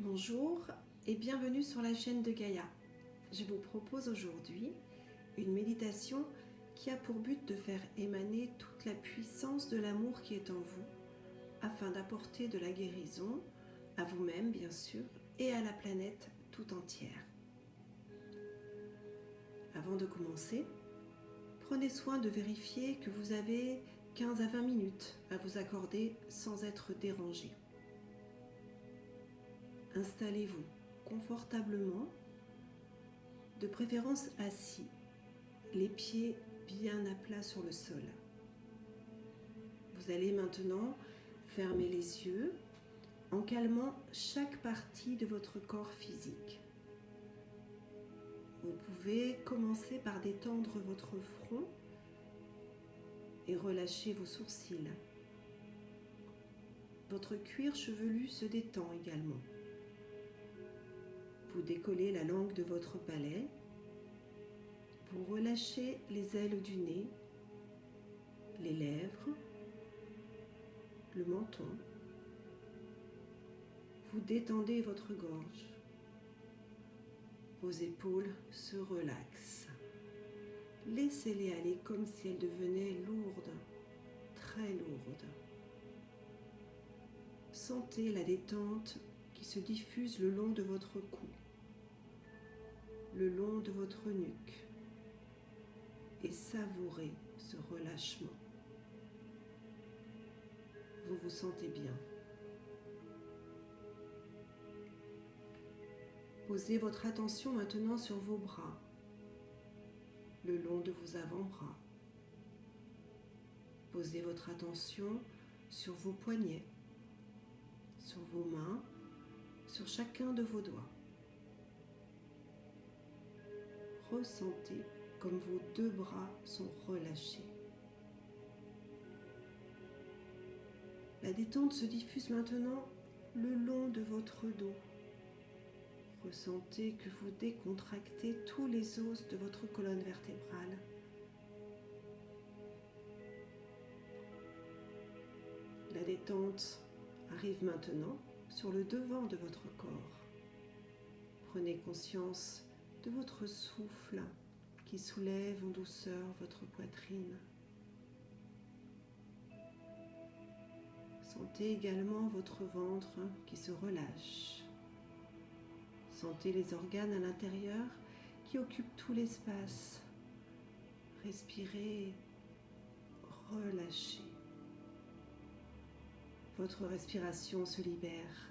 Bonjour et bienvenue sur la chaîne de Gaïa. Je vous propose aujourd'hui une méditation qui a pour but de faire émaner toute la puissance de l'amour qui est en vous afin d'apporter de la guérison à vous-même bien sûr et à la planète tout entière. Avant de commencer, prenez soin de vérifier que vous avez 15 à 20 minutes à vous accorder sans être dérangé. Installez-vous confortablement, de préférence assis, les pieds bien à plat sur le sol. Vous allez maintenant fermer les yeux en calmant chaque partie de votre corps physique. Vous pouvez commencer par détendre votre front et relâcher vos sourcils. Votre cuir chevelu se détend également. Vous décollez la langue de votre palais. Vous relâchez les ailes du nez, les lèvres, le menton. Vous détendez votre gorge. Vos épaules se relaxent. Laissez-les aller comme si elles devenaient lourdes, très lourdes. Sentez la détente qui se diffuse le long de votre cou, le long de votre nuque et savourez ce relâchement. Vous vous sentez bien. Posez votre attention maintenant sur vos bras, le long de vos avant-bras. Posez votre attention sur vos poignets, sur vos mains, sur chacun de vos doigts. Ressentez comme vos deux bras sont relâchés. La détente se diffuse maintenant le long de votre dos. Ressentez que vous décontractez tous les os de votre colonne vertébrale. La détente arrive maintenant sur le devant de votre corps. Prenez conscience de votre souffle qui soulève en douceur votre poitrine. Sentez également votre ventre qui se relâche. Sentez les organes à l'intérieur qui occupent tout l'espace. Respirez, relâchez. Votre respiration se libère.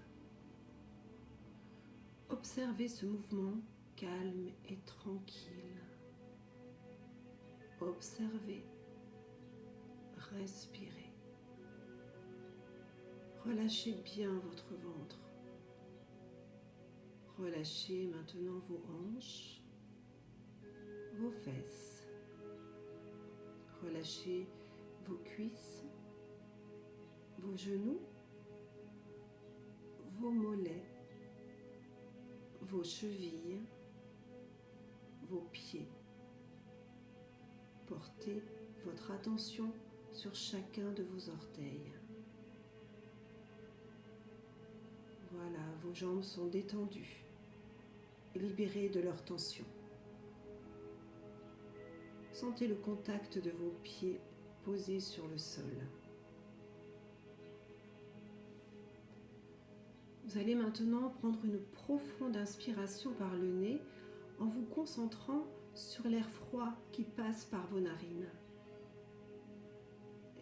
Observez ce mouvement calme et tranquille. Observez, respirez. Relâchez bien votre ventre. Relâchez maintenant vos hanches, vos fesses. Relâchez vos cuisses, vos genoux, vos mollets, vos chevilles, vos pieds. Portez votre attention sur chacun de vos orteils. Voilà, vos jambes sont détendues, libérées de leur tension. Sentez le contact de vos pieds posés sur le sol. Vous allez maintenant prendre une profonde inspiration par le nez en vous concentrant sur l'air froid qui passe par vos narines.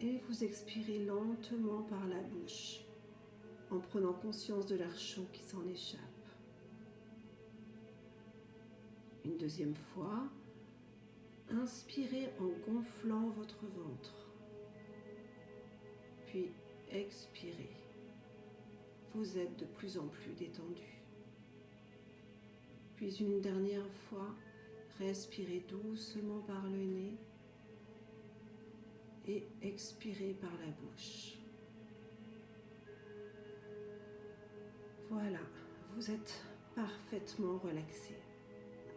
Et vous expirez lentement par la bouche en prenant conscience de l'air chaud qui s'en échappe. Une deuxième fois, inspirez en gonflant votre ventre. Puis expirez. Vous êtes de plus en plus détendu. Puis une dernière fois, respirez doucement par le nez et expirez par la bouche. Voilà, vous êtes parfaitement relaxé.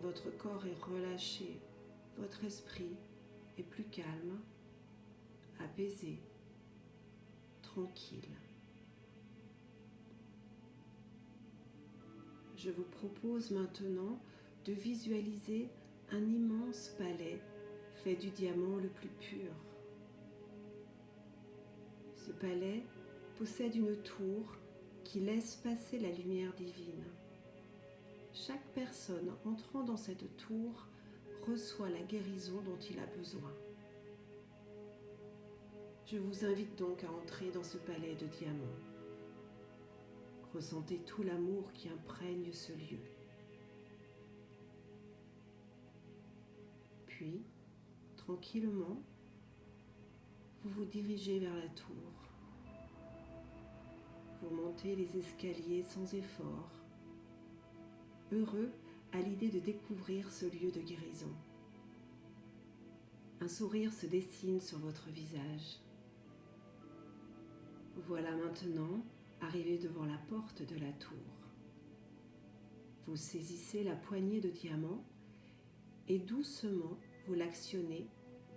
Votre corps est relâché, votre esprit est plus calme, apaisé, tranquille. je vous propose maintenant de visualiser un immense palais fait du diamant le plus pur. Ce palais possède une tour qui laisse passer la lumière divine. Chaque personne entrant dans cette tour reçoit la guérison dont il a besoin. Je vous invite donc à entrer dans ce palais de diamants. Ressentez tout l'amour qui imprègne ce lieu. Puis, tranquillement, vous vous dirigez vers la tour. Vous montez les escaliers sans effort, heureux à l'idée de découvrir ce lieu de guérison. Un sourire se dessine sur votre visage. Voilà maintenant arrivé devant la porte de la tour. Vous saisissez la poignée de diamant et doucement vous l'actionnez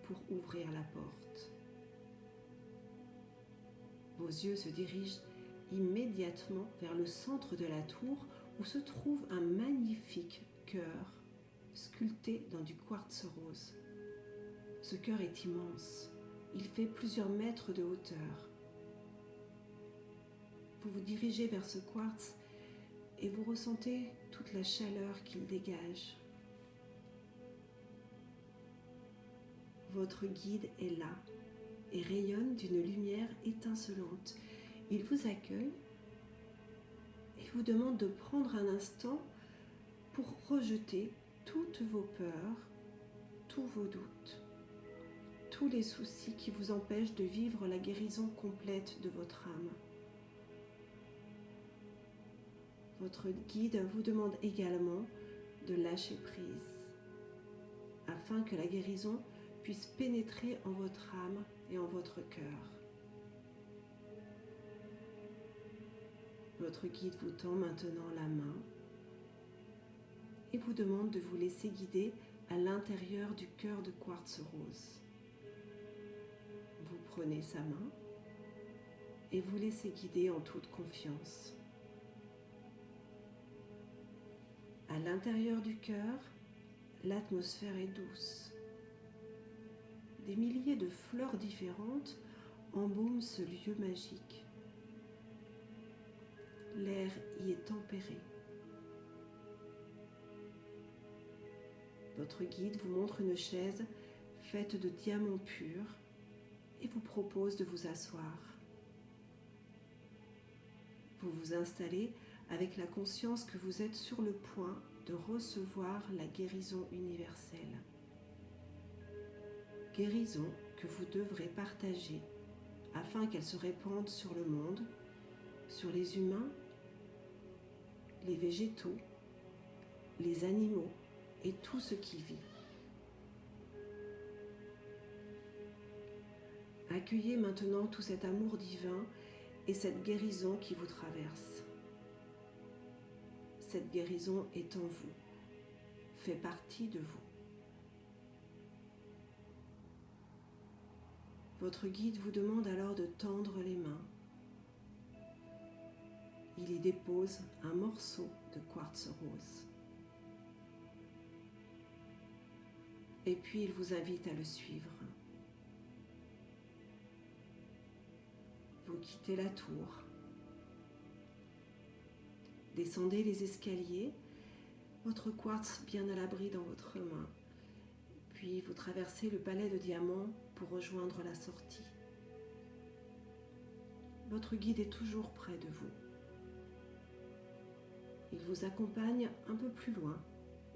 pour ouvrir la porte. Vos yeux se dirigent immédiatement vers le centre de la tour où se trouve un magnifique cœur sculpté dans du quartz rose. Ce cœur est immense, il fait plusieurs mètres de hauteur. Vous vous dirigez vers ce quartz et vous ressentez toute la chaleur qu'il dégage. Votre guide est là et rayonne d'une lumière étincelante. Il vous accueille et vous demande de prendre un instant pour rejeter toutes vos peurs, tous vos doutes, tous les soucis qui vous empêchent de vivre la guérison complète de votre âme. Votre guide vous demande également de lâcher prise afin que la guérison puisse pénétrer en votre âme et en votre cœur. Votre guide vous tend maintenant la main et vous demande de vous laisser guider à l'intérieur du cœur de quartz rose. Vous prenez sa main et vous laissez guider en toute confiance. À l'intérieur du cœur, l'atmosphère est douce. Des milliers de fleurs différentes embaument ce lieu magique. L'air y est tempéré. Votre guide vous montre une chaise faite de diamants purs et vous propose de vous asseoir. Vous vous installez avec la conscience que vous êtes sur le point de recevoir la guérison universelle. Guérison que vous devrez partager afin qu'elle se répande sur le monde, sur les humains, les végétaux, les animaux et tout ce qui vit. Accueillez maintenant tout cet amour divin et cette guérison qui vous traverse. Cette guérison est en vous, fait partie de vous. Votre guide vous demande alors de tendre les mains. Il y dépose un morceau de quartz rose. Et puis il vous invite à le suivre. Vous quittez la tour. Descendez les escaliers, votre quartz bien à l'abri dans votre main. Puis vous traversez le palais de diamants pour rejoindre la sortie. Votre guide est toujours près de vous. Il vous accompagne un peu plus loin,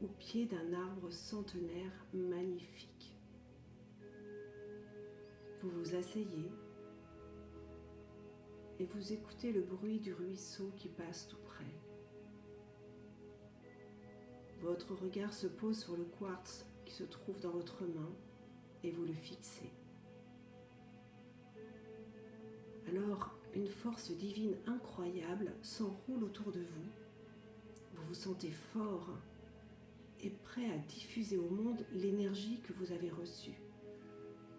au pied d'un arbre centenaire magnifique. Vous vous asseyez et vous écoutez le bruit du ruisseau qui passe tout près. Votre regard se pose sur le quartz qui se trouve dans votre main et vous le fixez. Alors, une force divine incroyable s'enroule autour de vous. Vous vous sentez fort et prêt à diffuser au monde l'énergie que vous avez reçue.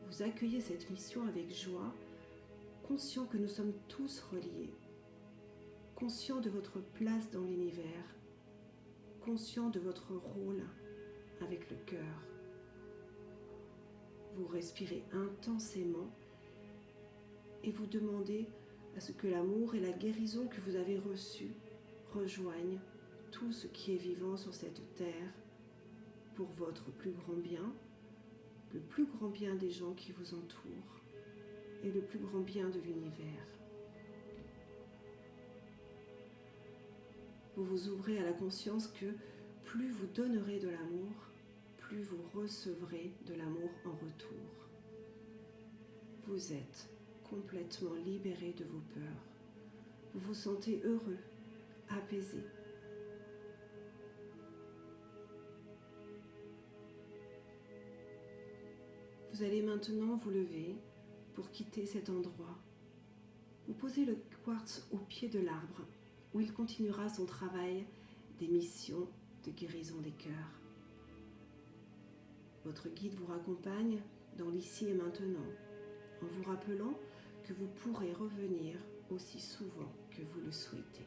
Vous accueillez cette mission avec joie, conscient que nous sommes tous reliés, conscient de votre place dans l'univers conscient de votre rôle avec le cœur. Vous respirez intensément et vous demandez à ce que l'amour et la guérison que vous avez reçus rejoignent tout ce qui est vivant sur cette terre pour votre plus grand bien, le plus grand bien des gens qui vous entourent et le plus grand bien de l'univers. Vous vous ouvrez à la conscience que plus vous donnerez de l'amour, plus vous recevrez de l'amour en retour. Vous êtes complètement libéré de vos peurs. Vous vous sentez heureux, apaisé. Vous allez maintenant vous lever pour quitter cet endroit. Vous posez le quartz au pied de l'arbre où il continuera son travail d'émission de guérison des cœurs. Votre guide vous raccompagne dans l'ici et maintenant en vous rappelant que vous pourrez revenir aussi souvent que vous le souhaitez.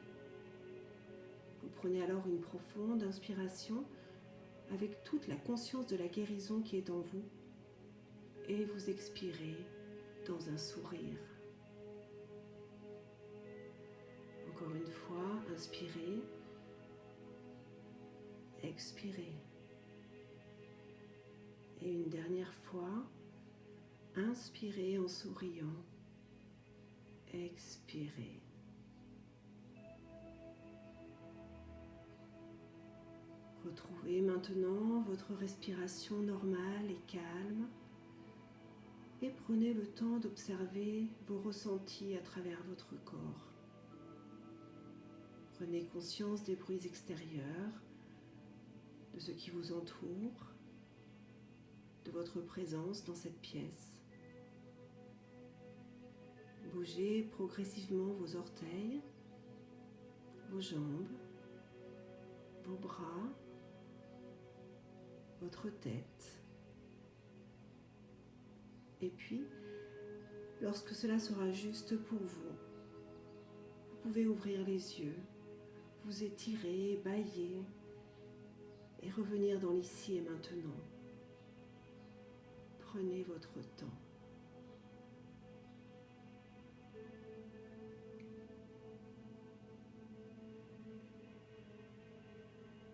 Vous prenez alors une profonde inspiration avec toute la conscience de la guérison qui est en vous et vous expirez dans un sourire. Encore une fois, inspirez, expirez. Et une dernière fois, inspirez en souriant, expirez. Retrouvez maintenant votre respiration normale et calme et prenez le temps d'observer vos ressentis à travers votre corps. Prenez conscience des bruits extérieurs, de ce qui vous entoure, de votre présence dans cette pièce. Bougez progressivement vos orteils, vos jambes, vos bras, votre tête. Et puis, lorsque cela sera juste pour vous, vous pouvez ouvrir les yeux, vous étirer, bâiller et revenir dans l'ici et maintenant. Prenez votre temps.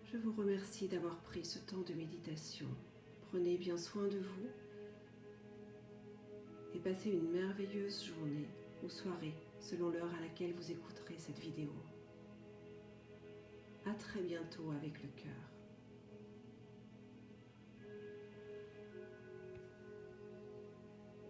Je vous remercie d'avoir pris ce temps de méditation. Prenez bien soin de vous et passez une merveilleuse journée ou soirée selon l'heure à laquelle vous écouterez cette vidéo. À très bientôt avec le cœur.